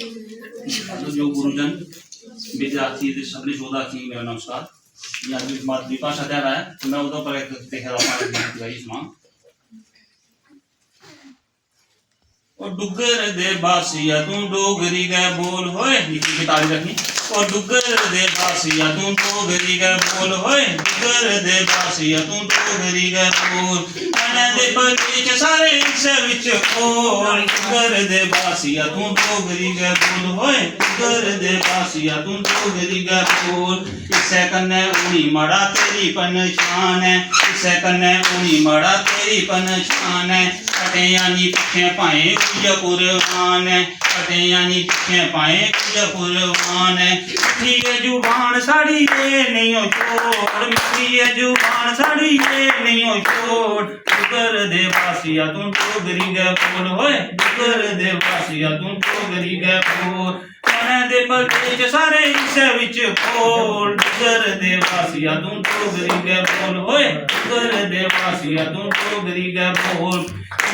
जो गुरुजन विद्यार्थी सबने शोधा की मेरा नमस्कार यहाँ मातृभाषा दे रहा है तो मैं उधर पर देख रहा हूँ और डुगर दे बासिया तू डोगरी गै बोल होए लिखी ताली रखनी और डुगर दे बासिया तू डोगरी गै बोल होए डुगर दे बासिया तू डोगरी गै बोल कने दे बच्चे सारे इस विच बोल डुगर दे बासिया तू डोगरी गै बोल होए डुगर दे बासिया तू डोगरी गै बोल इसे कन्ने उनी मड़ा तेरी पहचान है इसे कन्ने उनी मड़ा तेरी पहचान है कटे यानी पीछे पाए कुछ कुर्बान है कटे यानी पीछे पाए कुछ कुर्बान है मिठी जुबान साड़ी ये नहीं हो छोड़ मिठी जुबान साड़ी ये नहीं हो छोड़ डुगर दे बासिया तू डोगरी गै बोल होए डुगर दे बासिया तू डोगरी गै बोल कने दे प्रदेश सारे इस विच बोल डुगर दे बासिया तू डोगरी गै बोल होए डुगर दे बासिया तू डोगरी गै बोल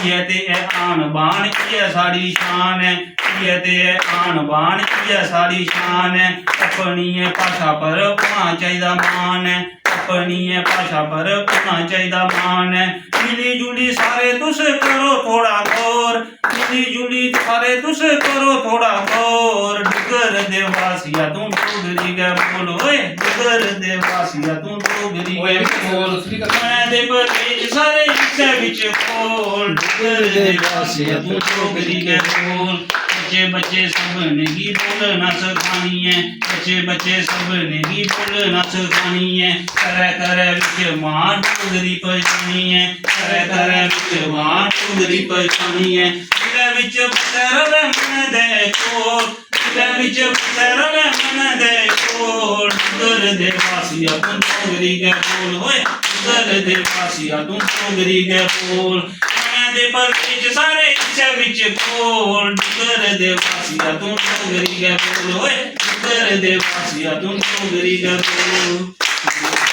ये ते आन बान ये साड़ी शान है ये ते आन बान ये साड़ी शान है अपनी भाषा पर होना चाहिए मान है अपनी भाषा पर होना चाहिए मान है मिली जुली सारे तुस करो थोड़ा गौर मिली जुली सारे तुस करो थोड़ा गौर डुगर दे बासिया तू डोगरी गै बोल होए डुगर दे बासिया तू डोगरी गै बोल मैं दे प्रदेश सारे इस विच बोल डुगर दे बासिया तू डोगरी गै बोल बच्चे सब ने ही बोलना सिखानी है बच्चे सब ने ही बोलना सिखानी है करे करे विच मां डोगरी पहचानी है करे करे विच मां डोगरी पहचानी है दिल विच बसर मन दे कोल दिल विच बसर मन दे कोल डुगर दे बासिया तू डोगरी गै बोल होए डुगर दे बासिया तू डोगरी गै बोल दे प्रदेश सारे इस विच बोल डुगर दे बासिया तू डोगरी गै बोल होए डुगर दे बासिया तू डोगरी गै बोल।